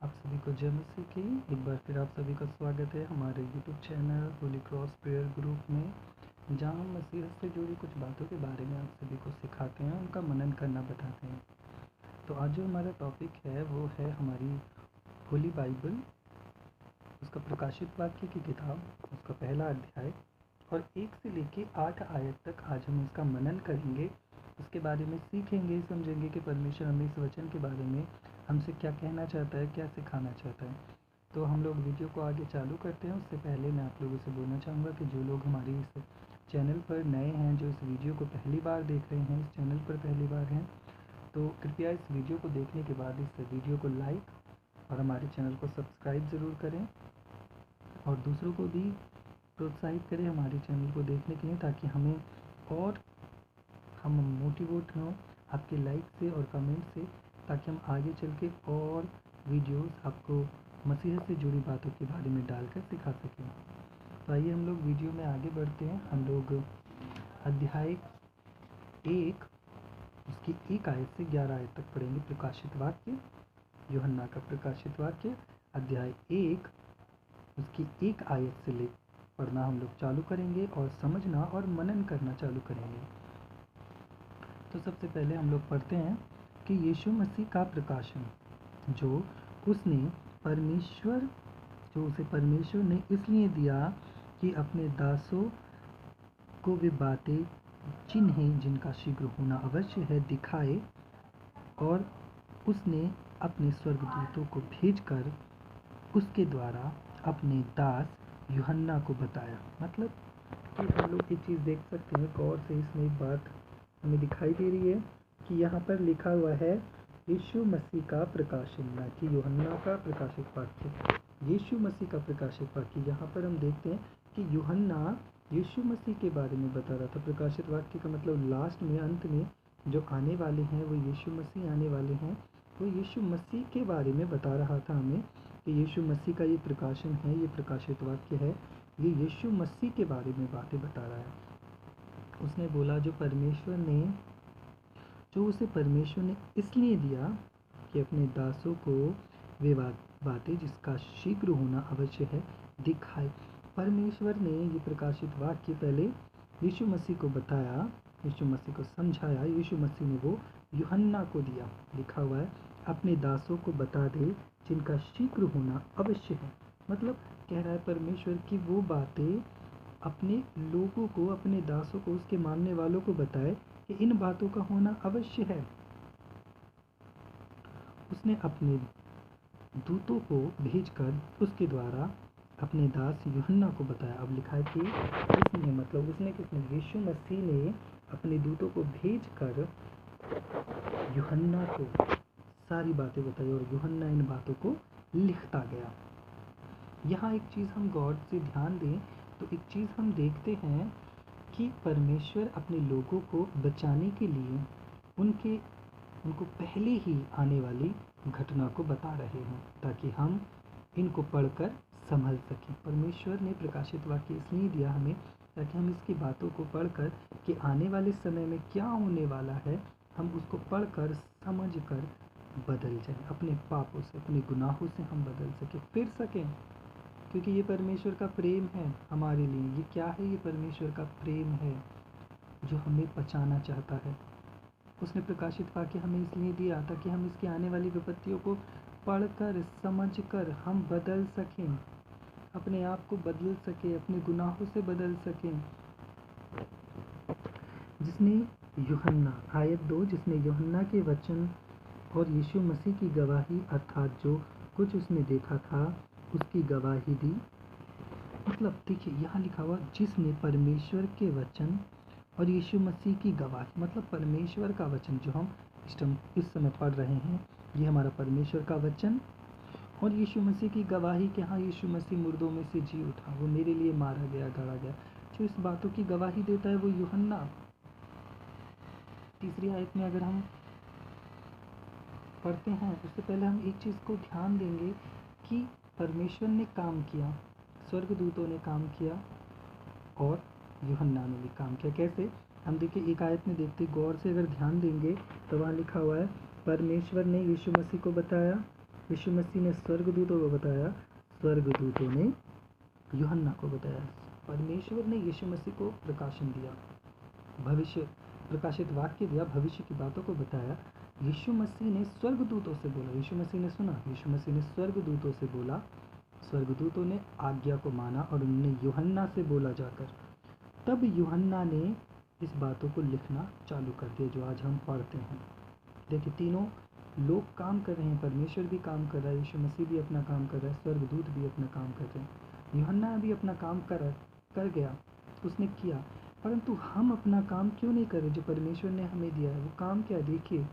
आप सभी को जय मसीह की। एक बार फिर आप सभी का स्वागत है हमारे YouTube channel Holi cross prayer group में, जहां हम मसीह से जुड़ी कुछ बातों के बारे में आप सभी को सिखाते हैं, उनका मनन करना बताते हैं। तो आज जो हमारा टॉपिक है वो है हमारी होली बाइबल, उसका प्रकाशित वाक्य की किताब, उसका पहला अध्याय और 1 से लेके 8 आयत तक आज हम इसका मनन करेंगे। उसके बारे में सीखेंगे, समझेंगे कि परमेश्वर हमें इस वचन के बारे में हमसे क्या कहना चाहता है, क्या सिखाना चाहता है। तो हम लोग वीडियो को आगे चालू करते हैं। उससे पहले मैं आप लोगों से बोलना चाहूँगा कि जो लोग हमारी इस चैनल पर नए हैं, जो इस वीडियो को पहली बार देख रहे हैं, इस चैनल पर पहली बार हैं, तो कृपया इस वीडियो को देखने के बाद इस वीडियो को लाइक और हमारे चैनल को सब्सक्राइब ज़रूर करें और दूसरों को भी प्रोत्साहित करें हमारे चैनल को देखने के लिए, ताकि हम मोटिवेट हों आपके लाइक से और कमेंट से, ताकि हम आगे चल के और वीडियोस आपको मसीह से जुड़ी बातों के बारे में डालकर सिखा सकें। तो आइए हम लोग वीडियो में आगे बढ़ते हैं। हम लोग अध्याय 1 उसकी 1 आयत से 11 आयत तक पढ़ेंगे। प्रकाशित वाक्य, यूहन्ना का प्रकाशित वाक्य अध्याय 1 उसकी 1 आयत से ले पढ़ना हम लोग चालू करेंगे और समझना और मनन करना चालू करेंगे। तो सबसे पहले हम लोग पढ़ते हैं कि यीशु मसीह का प्रकाशन, जो उसे परमेश्वर ने इसलिए दिया कि अपने दासों को वे बातें जिन्हें जिनका शीघ्र होना अवश्य है दिखाए, और उसने अपने स्वर्गदूतों को भेजकर उसके द्वारा अपने दास यूहन्ना को बताया। मतलब कि हम लोग ये चीज़ देख सकते हैं गौर से, इसमें एक बात हमें दिखाई दे रही है कि यहाँ पर लिखा हुआ है यीशु मसीह का प्रकाशन, ना कि यूहन्ना का प्रकाशित वाक्य। यीशु मसीह का प्रकाशित वाक्य, यहाँ पर हम देखते हैं कि यूहन्ना यीशु मसीह के बारे में बता रहा था। प्रकाशित वाक्य का मतलब लास्ट में, अंत में जो आने वाले हैं वो यीशु मसीह आने वाले हैं, वो यीशु मसीह के बारे में बता रहा था हमें कि यीशु मसीह का ये प्रकाशन है, ये प्रकाशित वाक्य है, ये यीशु मसीह के बारे में बातें बता रहा है। उसने बोला जो उसे परमेश्वर ने इसलिए दिया कि अपने दासों को वे बातें जिसका शीघ्र होना अवश्य है दिखाए। परमेश्वर ने ये प्रकाशित वाक्य पहले यीशु मसीह को बताया, यीशु मसीह को समझाया, यीशु मसीह ने वो यूहन्ना को दिया। लिखा हुआ है अपने दासों को बता दे जिनका शीघ्र होना अवश्य है। मतलब कह रहा है परमेश्वर की वो बातें अपने लोगों को, अपने दासों को, उसके मानने वालों को बताए कि इन बातों का होना अवश्य है। उसने अपने दूतों को भेजकर उसके द्वारा अपने दास यूहन्ना को बताया। अब लिखा है कि किसने, मतलब किसने, यीशु मसीह ने अपने दूतों को भेजकर यूहन्ना को सारी बातें बताई और यूहन्ना इन बातों को लिखता गया। यहाँ एक चीज़ हम गौर से ध्यान दें तो एक चीज़ हम देखते हैं कि परमेश्वर अपने लोगों को बचाने के लिए उनको पहले ही आने वाली घटना को बता रहे हैं, ताकि हम इनको पढ़कर संभल सकें। परमेश्वर ने प्रकाशित वाक्य इसलिए दिया हमें ताकि हम इसकी बातों को पढ़कर कि आने वाले समय में क्या होने वाला है, हम उसको पढ़कर समझकर बदल जाएं, अपने पापों से, अपने गुनाहों से हम बदल सकें, फिर सकें। क्योंकि ये परमेश्वर का प्रेम है हमारे लिए। ये क्या है? ये परमेश्वर का प्रेम है जो हमें बचाना चाहता है। उसने प्रकाशित वाक्य हमें इसलिए दिया ताकि हम इसकी आने वाली विपत्तियों को पढ़कर समझकर हम बदल सकें, अपने आप को बदल सकें, अपने गुनाहों से बदल सकें। जिसने यूहन्ना, आयत 2, जिसने यूहन्ना के वचन और यीशु मसीह की गवाही, अर्थात जो कुछ उसने देखा था उसकी गवाही दी। मतलब देखिए यहाँ लिखा हुआ जिसने परमेश्वर के वचन और यीशु मसीह की गवाही, मतलब परमेश्वर का वचन जो हम इस समय पढ़ रहे हैं, ये हमारा परमेश्वर का वचन, और यीशु मसीह की गवाही कि हाँ यीशु मसीह मुर्दों में से जी उठा, वो मेरे लिए मारा गया, गड़ा गया। जो इस बातों की गवाही देता है वो यूहन्ना। तीसरी आयत में अगर हम पढ़ते हैं, उससे पहले हम एक चीज़ को ध्यान देंगे कि परमेश्वर ने काम किया, स्वर्गदूतों ने काम किया और यूहन्ना ने भी काम किया। कैसे? हम देखिए एक आयत में देखते, गौर से अगर ध्यान देंगे तो वहाँ लिखा हुआ है परमेश्वर ने यीशु मसीह को बताया यीशु मसीह ने स्वर्गदूतों को बताया, स्वर्गदूतों ने यूहन्ना को बताया। परमेश्वर ने यीशु मसीह को प्रकाशन दिया, भविष्य प्रकाशित वाक्य दिया, भविष्य की बातों को बताया। यीशु मसीह ने स्वर्गदूतों से बोला, यीशु मसीह ने सुना, यीशु मसीह ने स्वर्गदूतों से बोला, स्वर्गदूतों ने आज्ञा को माना और उन्होंने यूहन्ना से बोला जाकर। तब यूहन्ना ने इस बातों को लिखना चालू कर दिया जो आज हम पढ़ते हैं। देखिए, तीनों लोग काम कर रहे हैं, परमेश्वर भी काम कर रहा है, यीशु मसीह भी अपना काम कर रहा है, स्वर्गदूत भी अपना काम कर रहे हैं। यूहन्ना भी अपना काम कर गया, उसने किया, परंतु हम अपना काम क्यों नहीं करें जो परमेश्वर ने हमें दिया है? वो काम क्या? देखिए,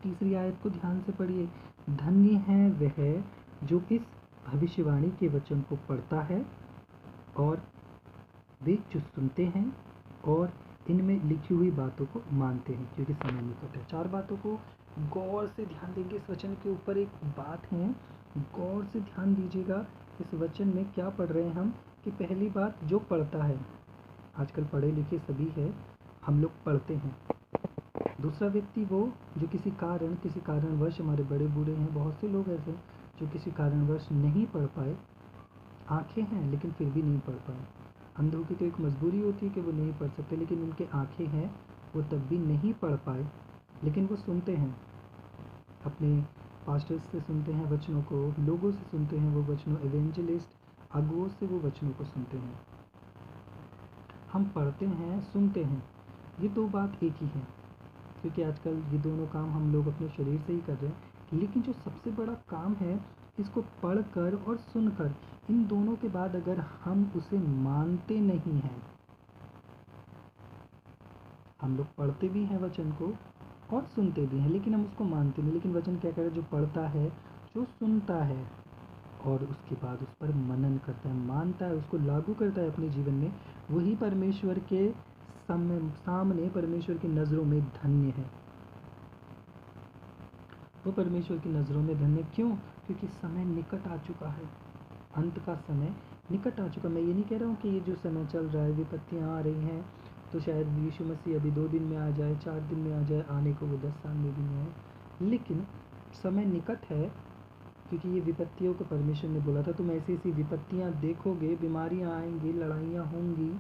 तीसरी आयत को ध्यान से पढ़िए। धन्य है वह जो इस भविष्यवाणी के वचन को पढ़ता है और वे जो सुनते हैं और इनमें लिखी हुई बातों को मानते हैं, क्योंकि समय निकट है। 4 बातों को गौर से ध्यान देंगे। इस वचन के ऊपर एक बात है, गौर से ध्यान दीजिएगा। इस वचन में क्या पढ़ रहे हैं हम कि पहली बात, जो पढ़ता है, आजकल पढ़े लिखे सभी है, हम लोग पढ़ते हैं। दूसरा व्यक्ति वो जो किसी कारणवश, हमारे बड़े बूढ़े हैं, बहुत से लोग ऐसे जो किसी कारणवश नहीं पढ़ पाए, आंखें हैं लेकिन फिर भी नहीं पढ़ पाए। अंधों की तो एक मजबूरी होती है कि वो नहीं पढ़ सकते, लेकिन उनके आंखें हैं, वो तब भी नहीं पढ़ पाए, लेकिन वो सुनते हैं, अपने पास्टर्स से सुनते हैं वचनों को, लोगों से सुनते हैं वो वचनों, एवेंजलिस्ट, अगुओं से वो वचनों को सुनते हैं। हम पढ़ते हैं, सुनते हैं, ये 2 बात एक ही है, क्योंकि आजकल ये दोनों काम हम लोग अपने शरीर से ही कर रहे हैं। लेकिन जो सबसे बड़ा काम है, इसको पढ़कर और सुनकर, इन दोनों के बाद अगर हम उसे मानते नहीं हैं, हम लोग पढ़ते भी हैं वचन को और सुनते भी हैं, लेकिन हम उसको मानते नहीं। लेकिन वचन क्या कह रहा है? जो पढ़ता है, जो सुनता है और उसके बाद उस पर मनन करता है, मानता है, उसको लागू करता है अपने जीवन में, वही परमेश्वर के सामने, परमेश्वर की नज़रों में धन्य है। वो परमेश्वर की नज़रों में धन्य क्यों? क्योंकि समय निकट आ चुका है, अंत का समय निकट आ चुका। मैं ये नहीं कह रहा हूँ कि ये जो समय चल रहा है, विपत्तियाँ आ रही हैं, तो शायद यीशु मसीह अभी 2 दिन में आ जाए, 4 दिन में आ जाए, आने को वो 10 साल में भी नहीं आए, लेकिन समय निकट है, क्योंकि ये विपत्तियों को परमेश्वर ने बोला था, तुम ऐसी ऐसी विपत्तियाँ देखोगे, बीमारियाँ आएंगी, लड़ाइयाँ होंगी,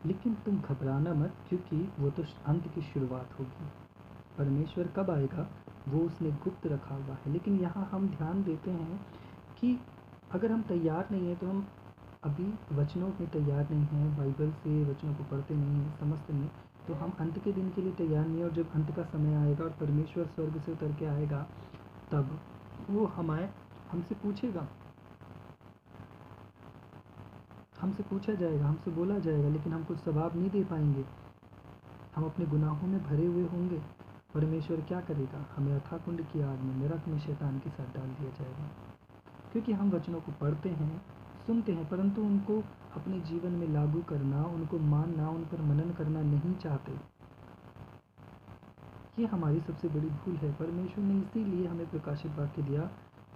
लेकिन तुम घबराना मत, क्योंकि वो तो अंत की शुरुआत होगी। परमेश्वर कब आएगा वो उसने गुप्त रखा हुआ है। लेकिन यहाँ हम ध्यान देते हैं कि अगर हम तैयार नहीं हैं, तो हम अभी वचनों में तैयार नहीं हैं, बाइबल से वचनों को पढ़ते नहीं हैं, समझते नहीं, तो हम अंत के दिन के लिए तैयार नहीं हैं। और जब अंत का समय आएगा और परमेश्वर स्वर्ग से उतर के आएगा, तब वो हमसे पूछेगा, हमसे पूछा जाएगा, हमसे बोला जाएगा, लेकिन हम कुछ जवाब नहीं दे पाएंगे। हम अपने गुनाहों में भरे हुए होंगे। परमेश्वर क्या करेगा? हमें अथाह कुंड की आग में, नरक में शैतान के साथ डाल दिया जाएगा, क्योंकि हम वचनों को पढ़ते हैं, सुनते हैं, परंतु उनको अपने जीवन में लागू करना, उनको मानना, उन पर मनन करना नहीं चाहते। ये हमारी सबसे बड़ी भूल है। परमेश्वर ने इसीलिए हमें प्रकाशित वाक्य दिया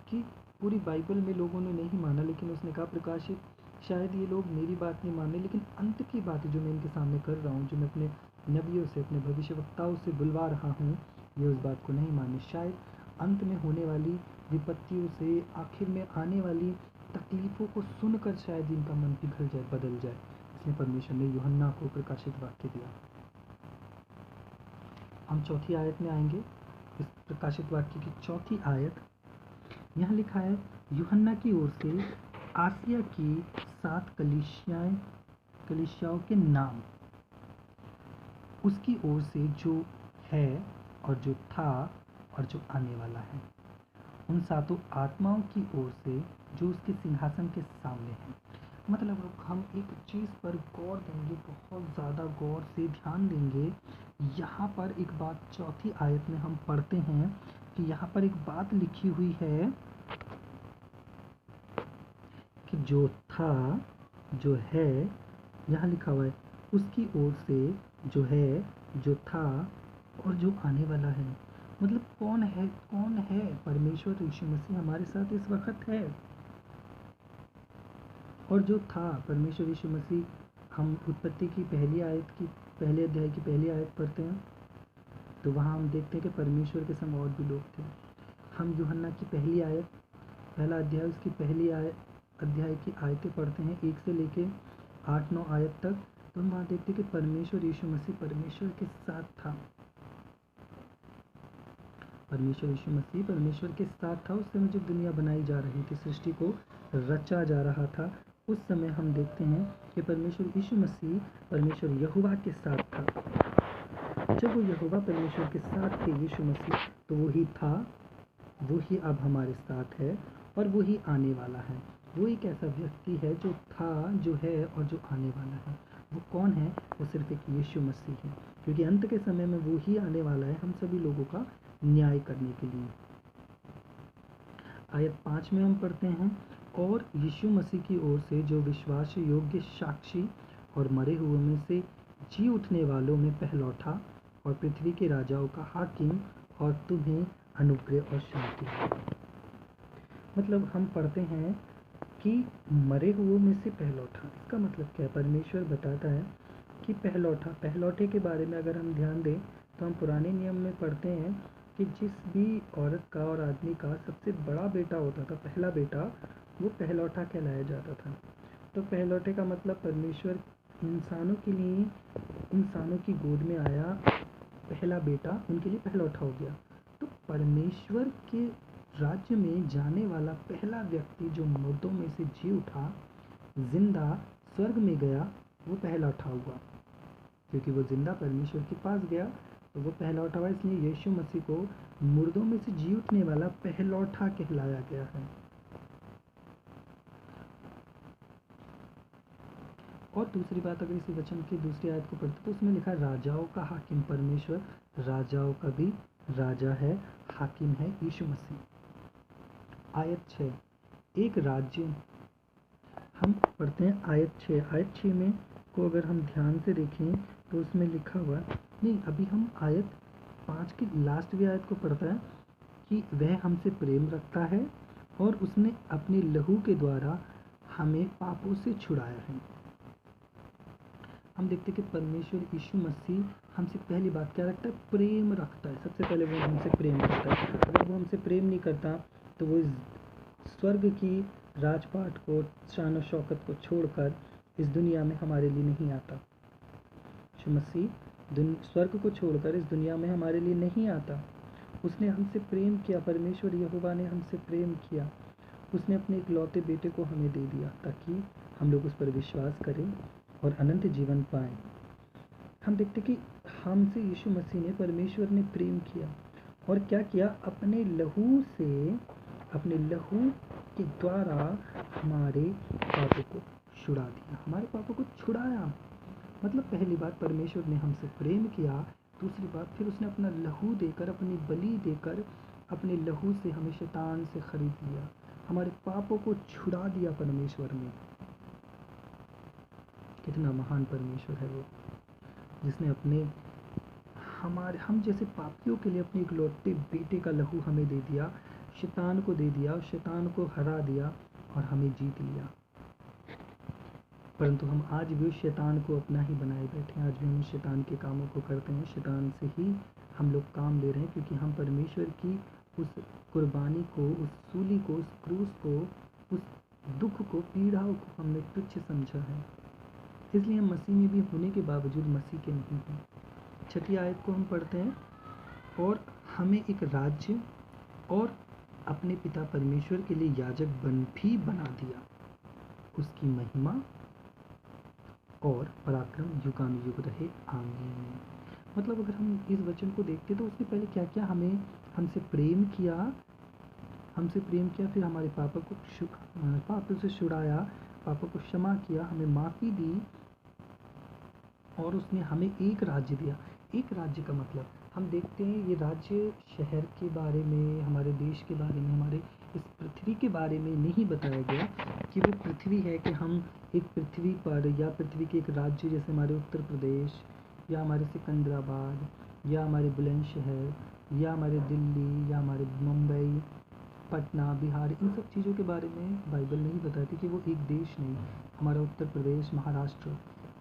कि पूरी बाइबल में लोगों ने नहीं माना, लेकिन उसने कहा प्रकाशित, शायद ये लोग मेरी बात नहीं माने, लेकिन अंत की बात जो मैं इनके सामने कर रहा हूँ, जो मैं अपने नबियों से, अपने भविष्यवक्ताओं से बुलवा रहा हूँ, ये उस बात को नहीं माने। शायद अंत में होने वाली विपत्तियों से, आखिर में आने वाली तकलीफ़ों को सुनकर शायद इनका मन पिघल जाए, बदल जाए। इसलिए परमेश्वर ने यूहन्ना को प्रकाशित वाक्य दिया। हम चौथी आयत में आएंगे, इस प्रकाशित वाक्य की चौथी आयत। यहाँ लिखा है, यूहन्ना की ओर से आसिया की 7 कलीसियाओं के नाम, उसकी ओर से जो है और जो था और जो आने वाला है, उन 7 आत्माओं की ओर से जो उसके सिंहासन के सामने है। मतलब हम एक चीज़ पर गौर देंगे, बहुत ज़्यादा गौर से ध्यान देंगे। यहाँ पर एक बात चौथी आयत में हम पढ़ते हैं कि यहाँ पर एक बात लिखी हुई है कि जो था, जो है, यहाँ लिखा हुआ है उसकी ओर से जो है, जो था और जो आने वाला है। मतलब कौन है? कौन है? परमेश्वर यीशु मसीह हमारे साथ इस वक्त है। और जो था, परमेश्वर यीशु मसीह, हम उत्पत्ति की पहले अध्याय की पहली आयत पढ़ते हैं, तो वहाँ हम देखते हैं कि परमेश्वर के संग और भी लोग थे। हम यूहन्ना की पहला अध्याय, उसकी पहली अध्याय की आयतें पढ़ते हैं 1 से लेके 8-9 आयत तक, तो हम वहाँ देखते हैं कि परमेश्वर यीशु मसीह परमेश्वर के साथ था। परमेश्वर यीशु मसीह परमेश्वर के साथ था। उस समय जब दुनिया बनाई जा रही थी, सृष्टि को रचा जा रहा था, उस समय हम देखते हैं कि परमेश्वर यीशु मसीह परमेश्वर यहोवा के साथ था। जब वो यहोवा परमेश्वर के साथ थे यीशु मसीह, तो वो ही था, वो ही अब हमारे साथ है और वो ही आने वाला है। वो एक ऐसा व्यक्ति है जो था, जो है और जो आने वाला है। वो कौन है? वो सिर्फ एक यीशु मसीह है, क्योंकि अंत के समय में वो ही आने वाला है हम सभी लोगों का न्याय करने के लिए। आयत 5 में हम पढ़ते हैं, और यीशु मसीह की ओर से जो विश्वास योग्य साक्षी और मरे हुए में से जी उठने वालों में पहलौठा और पृथ्वी के राजाओं का हाकिम, और तुम्हें अनुग्रह और शांति। मतलब हम पढ़ते हैं कि मरे हुए में से पहलौठा, इसका मतलब क्या है? परमेश्वर बताता है कि पहलौठे के बारे में अगर हम ध्यान दें तो हम पुराने नियम में पढ़ते हैं कि जिस भी औरत का और आदमी का सबसे बड़ा बेटा होता था, पहला बेटा, वो पहलौठा कहलाया जाता था। तो पहलौठे का मतलब परमेश्वर इंसानों के लिए, इंसानों की गोद में आया पहला बेटा, उनके लिए पहलौठा हो गया। तो परमेश्वर के राज्य में जाने वाला पहला व्यक्ति जो मुर्दों में से जी उठा, जिंदा स्वर्ग में गया, वो पहलौठा हुआ। क्योंकि वो जिंदा परमेश्वर के पास गया तो वो पहलौठा हुआ, इसलिए यीशु मसीह को मुर्दों में से जी उठने वाला पहलौठा कहलाया गया है। और दूसरी बात, अगर इसी वचन की दूसरी आयत को पढ़ते तो उसमें लिखा है राजाओं का हाकिम। परमेश्वर राजाओं का भी राजा है, हाकिम है यीशु मसीह। आयत 6, एक राज्य, हम पढ़ते हैं आयत 6। आयत 6 में को अगर हम ध्यान से देखें तो उसमें लिखा हुआ नहीं, अभी हम आयत 5 की लास्ट भी आयत को पढ़ता है कि वह हमसे प्रेम रखता है और उसने अपने लहू के द्वारा हमें पापों से छुड़ाया है। हम देखते हैं कि परमेश्वर यीशु मसीह हमसे पहली बात क्या रखता है? प्रेम रखता है। सबसे पहले वो हमसे प्रेम करता है। अगर वो हमसे प्रेम नहीं करता तो वो स्वर्ग की राजपाट को, शान और शौकत को छोड़कर इस दुनिया में हमारे लिए नहीं आता। यीशु मसीह स्वर्ग को छोड़कर इस दुनिया में हमारे लिए नहीं आता। उसने हमसे प्रेम किया, परमेश्वर यहोवा ने हमसे प्रेम किया। उसने अपने इकलौते बेटे को हमें दे दिया ताकि हम लोग उस पर विश्वास करें और अनंत जीवन पाएं। हम देखते कि हमसे यीशु मसीह ने, परमेश्वर ने प्रेम किया और क्या किया? अपने लहू से, अपने लहू के द्वारा हमारे पापों को छुड़ा दिया, हमारे पापों को छुड़ाया। मतलब पहली बात परमेश्वर ने हमसे प्रेम किया, दूसरी बात फिर उसने अपना लहू देकर, अपनी बलि देकर, अपने लहू से हमें शैतान से खरीद लिया, हमारे पापों को छुड़ा दिया परमेश्वर ने। कितना महान परमेश्वर है वो, जिसने अपने हम जैसे पापियों के लिए अपने इकलौते बेटे का लहू हमें दे दिया, शैतान को दे दिया, शैतान को हरा दिया और हमें जीत लिया। परंतु हम आज भी उस शैतान को अपना ही बनाए बैठे हैं। आज भी हम शैतान के कामों को करते हैं, शैतान से ही हम लोग काम ले रहे हैं, क्योंकि हम परमेश्वर की उस कुर्बानी को, उस सूली को, उस क्रूस को, उस दुख को, पीड़ाओं को हमने तुच्छ समझा है। इसलिए हम मसीह में भी होने के बावजूद मसीह के नहीं हैं। 6 आयत को हम पढ़ते हैं, और हमें एक राज्य और अपने पिता परमेश्वर के लिए याजक भी बना दिया। उसकी महिमा और पराक्रम युगानुयुग रहे, आमीन। मतलब अगर हम इस वचन को देखते तो उसने पहले क्या किया? हमसे प्रेम किया, फिर हमारे पापों से छुड़ाया, पापों को क्षमा किया, हमें माफ़ी दी, और उसने हमें एक राज्य दिया। एक राज्य का मतलब हम देखते हैं, ये राज्य शहर के बारे में, हमारे देश के बारे में, हमारे इस पृथ्वी के बारे में नहीं बताया गया कि वो पृथ्वी है कि हम एक पृथ्वी पर, या पृथ्वी के एक राज्य जैसे हमारे उत्तर प्रदेश, या हमारे सिकंदराबाद, या हमारे बुलंदशहर, या हमारे दिल्ली, या हमारे मुंबई, पटना, बिहार, इन सब चीज़ों के बारे में बाइबल नहीं बताती कि वो एक देश नहीं। हमारा उत्तर प्रदेश, महाराष्ट्र,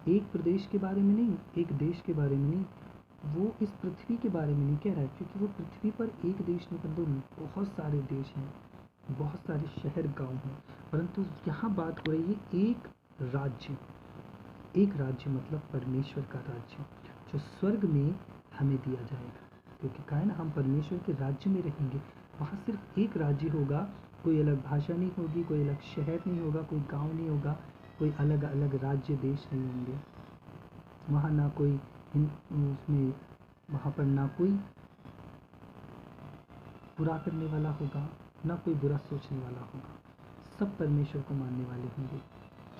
एक प्रदेश के बारे में नहीं, एक देश के बारे में नहीं, वो इस पृथ्वी के बारे में नहीं कह रहा है, क्योंकि वो पृथ्वी पर एक देश नहीं परंतु बहुत सारे देश हैं, बहुत सारे शहर गांव हैं, परंतु यहाँ बात हो रही है राज्य एक राज्य मतलब परमेश्वर का राज्य जो स्वर्ग में हमें दिया जाएगा, क्योंकि कहा है ना हम परमेश्वर के राज्य में रहेंगे। वहाँ सिर्फ एक राज्य होगा, कोई अलग भाषा नहीं होगी, कोई अलग शहर नहीं होगा, कोई गांव नहीं होगा, कोई अलग अलग राज्य देश नहीं होंगे। वहाँ ना कोई उसमें वहाँ पर ना कोई बुरा करने वाला होगा, ना कोई बुरा सोचने वाला होगा, सब परमेश्वर को मानने वाले होंगे।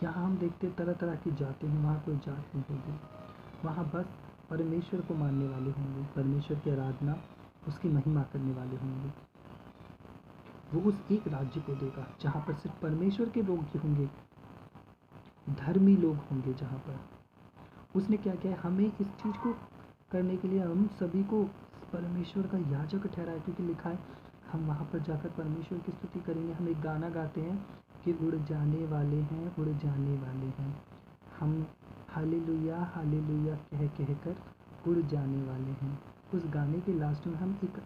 यहाँ हम देखते तरह तरह की जातें हैं, वहाँ कोई जात नहीं होगी, वहाँ बस परमेश्वर को मानने वाले होंगे, परमेश्वर की आराधना उसकी महिमा करने वाले होंगे। वो उस एक राज्य को देगा जहाँ पर सिर्फ परमेश्वर के लोग ही होंगे, धर्मी लोग होंगे। जहाँ पर उसने क्या किया है, हमें इस चीज़ को करने के लिए हम सभी को परमेश्वर का याजक ठहराया, क्योंकि लिखा है हम वहाँ पर जाकर परमेश्वर की स्तुति करेंगे। हम एक गाना गाते हैं कि उड़ जाने वाले हैं, उड़ जाने वाले हैं, हम हालेलुया हालेलुया कह कह कर उड़ जाने वाले हैं। उस गाने के लास्ट में हम एक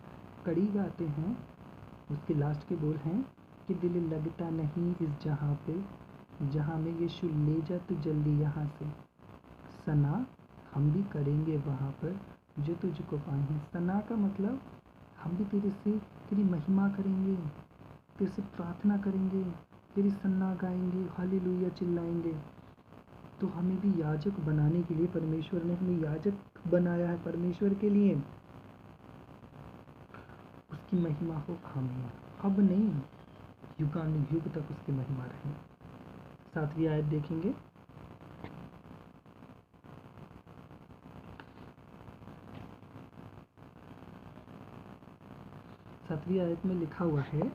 कड़ी गाते हैं, उसके लास्ट के बोल हैं कि दिल लगता नहीं इस जहाँ पे, जहाँ में यीशु ले जा तू जल्दी यहाँ से, सना हम भी करेंगे वहाँ पर जो तुझको पाए हैं। सना का मतलब हम भी तेरे से तेरी महिमा करेंगे, तेरे से प्रार्थना करेंगे, तेरी सन्ना गाएंगे, हालेलुया चिल्लाएंगे। तो हमें भी याजक बनाने के लिए परमेश्वर ने हमें याजक बनाया है परमेश्वर के लिए, उसकी महिमा हो हमें, अब नहीं युगानुयुग तक उसकी महिमा रहे। 7वीं आयत देखेंगे। सातवीं आयत में लिखा हुआ है,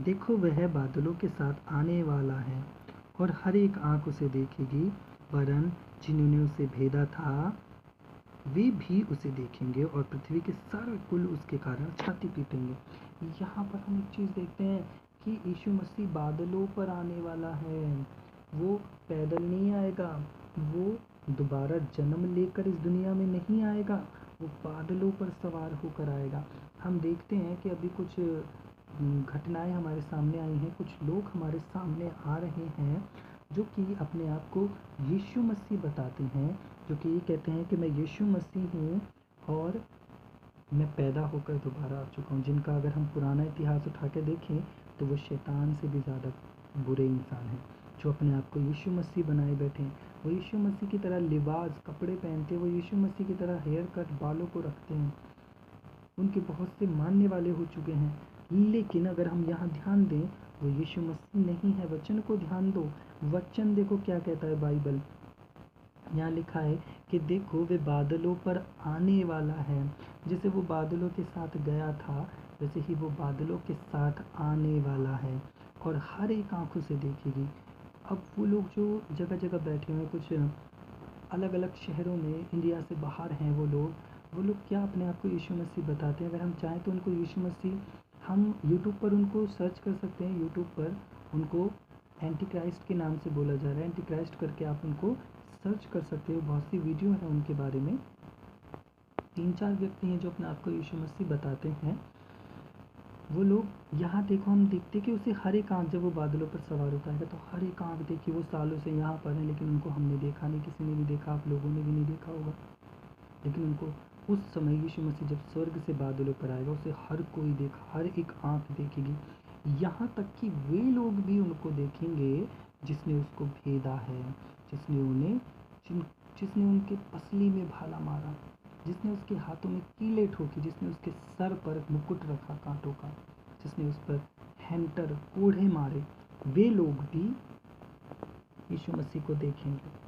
देखो वह बादलों के साथ आने वाला है और हर एक आंख उसे देखेगी, वरन जिन्होंने उसे भेदा था वे भी उसे देखेंगे और पृथ्वी के सारे कुल उसके कारण छाती पीटेंगे। यहाँ पर हम एक चीज़ देखते हैं कि यीशु मसीह बादलों पर आने वाला है। वो पैदल नहीं आएगा, वो दोबारा जन्म लेकर इस दुनिया में नहीं आएगा, वो बादलों पर सवार होकर आएगा। हम देखते हैं कि अभी कुछ घटनाएं हमारे सामने आई हैं, कुछ लोग हमारे सामने आ रहे हैं जो कि अपने आप को यीशु मसीह बताते हैं, जो कि ये कहते हैं कि मैं यीशु मसीह हूँ और मैं पैदा होकर दोबारा आ चुका हूँ। जिनका अगर हम पुराना इतिहास उठा के देखें तो वो शैतान से भी ज़्यादा बुरे इंसान हैं, जो अपने आप को यीशु मसीह बनाए बैठे हैं। वो यीशु मसीह की तरह लिबास कपड़े पहनते हैं, वो यीशु मसीह की तरह हेयर कट बालों को रखते हैं, उनके बहुत से मानने वाले हो चुके हैं। लेकिन अगर हम यहाँ ध्यान दें, वो यीशु मसीह नहीं है। वचन को ध्यान दो, वचन देखो क्या कहता है बाइबल। यहाँ लिखा है कि देखो वे बादलों पर आने वाला है। जैसे वो बादलों के साथ गया था, वैसे ही वो बादलों के साथ आने वाला है और हर एक आंखों से देखेगी। अब वो लोग जो जगह जगह बैठे हुए हैं, कुछ अलग अलग शहरों में इंडिया से बाहर हैं, वो लोग क्या अपने आप को यीशु मसीह बताते हैं। अगर हम चाहें तो उनको यीशु मसीह, हम यूट्यूब पर उनको सर्च कर सकते हैं। यूट्यूब पर उनको एंटी क्राइस्ट के नाम से बोला जा रहा है, एंटी क्राइस्ट करके आप उनको सर्च कर सकते हो। बहुत सी वीडियो हैं उनके बारे में। 3-4 व्यक्ति हैं जो अपने आप को यीशु मसीह बताते हैं। वो लोग यहाँ देखो, हम देखते कि उसे हर एक आँख, जब वो बादलों पर सवार होता है तो हर एक आँख देखी, वो सालों से यहाँ पर है लेकिन उनको हमने देखा नहीं, किसी ने भी देखा, आप लोगों ने भी नहीं देखा होगा। लेकिन उनको उस समय यीशु मसीह जब स्वर्ग से बादलों पर आएगा, उसे हर कोई देखा, हर एक आँख देखेगी। यहाँ तक कि वे लोग भी उनको देखेंगे जिसने उसको भेदा है, जिसने उनके पसली में भाला मारा, जिसने उसके हाथों में कीले ठोकी, जिसने उसके सर पर मुकुट रखा कांटों का, जिसने उस पर हैंटर कोढ़े मारे, वे लोग भी यीशु मसीह को देखेंगे।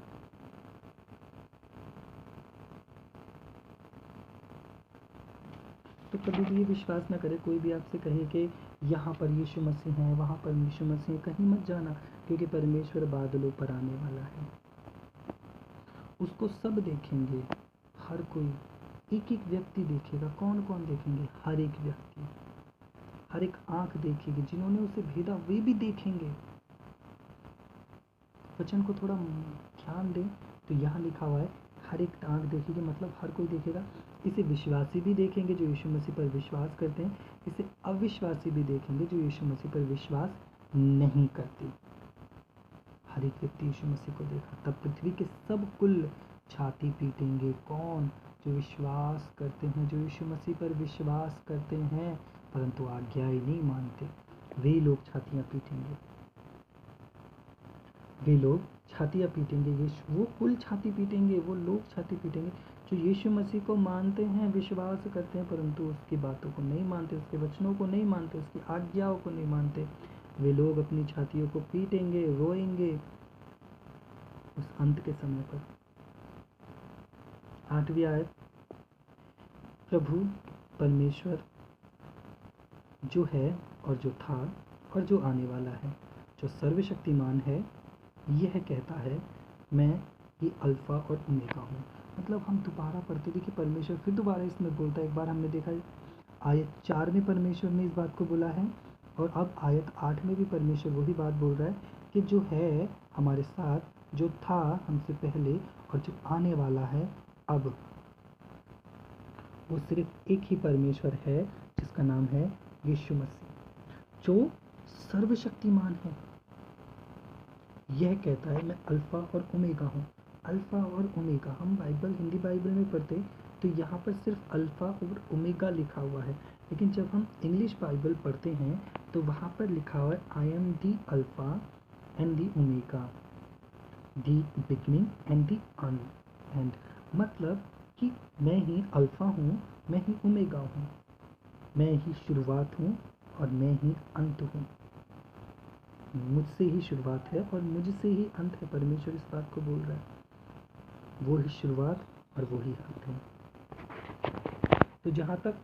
तो कभी भी ये विश्वास न करें, कोई भी आपसे कहे कि यहाँ पर यीशु मसीह है, वहाँ पर यीशु मसीह, कहीं मत जाना, क्योंकि परमेश्वर बादलों पर आने वाला है। उसको सब देखेंगे, हर कोई, एक एक व्यक्ति देखेगा। कौन कौन देखेंगे? हर एक व्यक्ति, हर एक आंख देखेगी। जिन्होंने उसे भेदा वे भी देखेंगे। वचन को थोड़ा ध्यान दें तो यहाँ लिखा हुआ है हर एक आंख देखेगी, मतलब हर कोई देखेगा। इसे विश्वासी भी देखेंगे जो यीशु मसीह पर विश्वास करते हैं, इसे अविश्वासी भी देखेंगे जो यीशु मसीह पर विश्वास नहीं करते। हर एक व्यक्ति यीशु मसीह को देखा, तब पृथ्वी के सब कुल छाती पीटेंगे। कौन? जो विश्वास करते हैं, जो यीशु मसीह पर विश्वास करते हैं परंतु आज्ञा ही नहीं मानते, वे लोग छातियाँ पीटेंगे। वे लोग छातियाँ पीटेंगे, वो कुल छाती पीटेंगे, वो लोग छाती पीटेंगे जो यीशु मसीह को मानते हैं, विश्वास करते हैं परंतु उसकी बातों को नहीं मानते, उसके वचनों को नहीं मानते, उसकी आज्ञाओं को नहीं मानते। वे लोग अपनी छातियों को पीटेंगे, रोएंगे उस अंत के समय पर। 8वीं आयत, प्रभु परमेश्वर जो है और जो था और जो आने वाला है, जो सर्वशक्तिमान है, यह कहता है मैं ही अल्फ़ा और ओमेगा हूँ। मतलब हम दोबारा पढ़ते देखिए, परमेश्वर फिर दोबारा इसमें बोलता है। एक बार हमने देखा आयत 4 में परमेश्वर ने इस बात को बोला है और अब आयत 8 में भी परमेश्वर वही बात बोल रहा है कि जो है हमारे साथ, जो था हमसे पहले और जो आने वाला है अब, वो सिर्फ एक ही परमेश्वर है जिसका नाम है यीशु मसीह, जो सर्वशक्तिमान है। यह कहता है मैं अल्फ़ा और ओमेगा हूँ। अल्फ़ा और ओमेगा हम हिंदी बाइबल में पढ़ते तो यहाँ पर सिर्फ अल्फ़ा और ओमेगा लिखा हुआ है, लेकिन जब हम इंग्लिश बाइबल पढ़ते हैं तो वहाँ पर लिखा हुआ है I am the alpha and the omega, the beginning and the and. मतलब कि मैं ही अल्फ़ा हूँ, मैं ही ओमेगा हूँ, मैं ही शुरुआत हूँ और मैं ही अंत हूँ। मुझसे ही शुरुआत है और मुझसे ही अंत है। परमेश्वर इस बात को बोल रहा है, वो ही शुरुआत और वो ही अंत है। तो जहाँ तक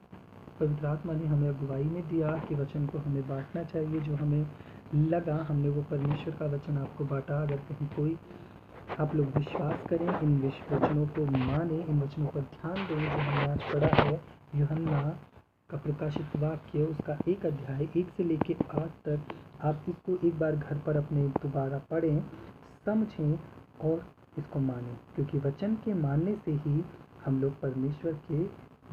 पवित्र आत्मा ने हमें अगुवाई में दिया कि वचन को हमें बांटना चाहिए, जो हमें लगा हमने वो परमेश्वर का वचन आपको बांटा। अगर कहीं कोई आप लोग विश्वास करें, इन वचनों को माने, इन वचनों पर ध्यान दें जो हमने आज पढ़ा है, यूहन्ना का प्रकाशित वाक्य उसका 1 अध्याय 1 से लेके 8 तक, आप इसको एक बार घर पर अपने दोबारा पढ़ें, समझें और इसको मानें, क्योंकि वचन के मानने से ही हम लोग परमेश्वर के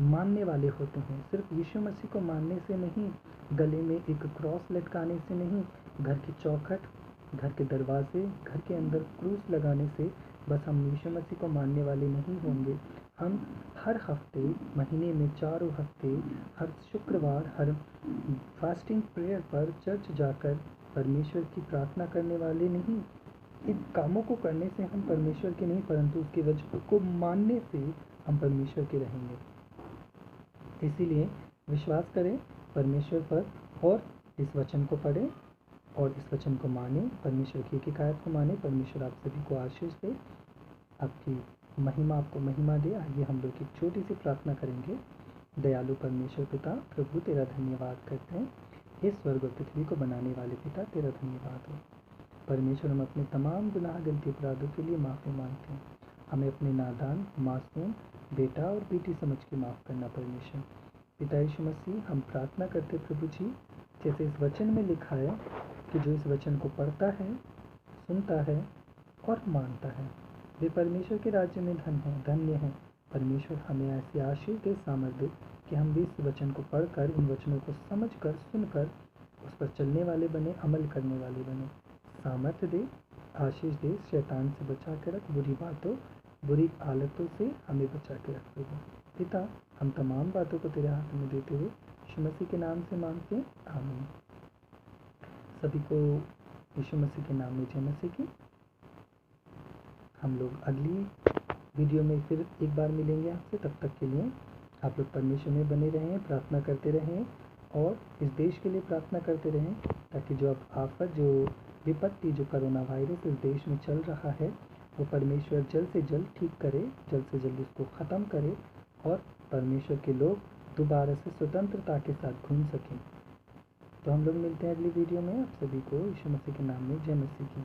मानने वाले होते हैं। सिर्फ यीशु मसीह को मानने से नहीं, गले में एक क्रॉस लटकाने से नहीं, घर की चौखट, घर के दरवाजे, घर के अंदर क्रूस लगाने से बस हम यीशु मसीह को मानने वाले नहीं होंगे। हम हर हफ्ते, महीने में 4 हफ्ते, हर शुक्रवार, हर फास्टिंग प्रेयर पर चर्च जाकर परमेश्वर की प्रार्थना करने वाले नहीं। इन कामों को करने से हम परमेश्वर के नहीं, परंतु उसके वचन को मानने से हम परमेश्वर के रहेंगे। इसीलिए विश्वास करें परमेश्वर पर और इस वचन को पढ़ें और इस वचन को माने, परमेश्वर की हिकायत को माने। परमेश्वर आप सभी को आशीष दे, आपकी आपको महिमा दे। आइए हम लोग एक छोटी सी प्रार्थना करेंगे। दयालु परमेश्वर पिता, प्रभु तेरा धन्यवाद करते हैं। हे स्वर्ग और पृथ्वी को बनाने वाले पिता, तेरा धन्यवाद हो। परमेश्वर, हम अपने तमाम गुनाह, गलती, अपराधों के लिए माफ़ी मांगते हैं। हमें अपने नादान, मासूम बेटा और बेटी समझ के माफ़ करना परमेश्वर। पिता यीशु मसीह, हम प्रार्थना करते प्रभु जी, जैसे इस वचन में लिखा है कि जो इस वचन को पढ़ता है, सुनता है और मानता है, वे परमेश्वर के राज्य में धन्य हैं। परमेश्वर, हमें ऐसी आशीष दे, सामर्थ्य दे कि हम भी इस वचन को पढ़कर, इन वचनों को समझकर, सुनकर उस पर चलने वाले बने, अमल करने वाले बने। सामर्थ्य दे, आशीष दे, शैतान से बचा के रख, बुरी बातों, बुरी आदतों से हमें बचा के रख प्रभु। पिता, हम तमाम बातों को तेरे हाथ में देते हुए यीशु मसीह के नाम से मांगते हैं, आमीन। सभी को यीशु मसीह के नाम में जय मसीह की। हम लोग अगली वीडियो में फिर एक बार मिलेंगे आपसे। तब तक के लिए आप लोग परमेश्वर में बने रहें, प्रार्थना करते रहें और इस देश के लिए प्रार्थना करते रहें, ताकि जो अब आफत, जो विपत्ति, जो कोरोना वायरस इस देश में चल रहा है, वो परमेश्वर जल्द से जल्द ठीक करे, जल्द से जल्द उसको ख़त्म करे और परमेश्वर के लोग दोबारा से स्वतंत्रता के साथ घूम सकें। तो हम लोग मिलते हैं अगली वीडियो में। आप सभी को यीशु मसीह के नाम में जय मसीह की।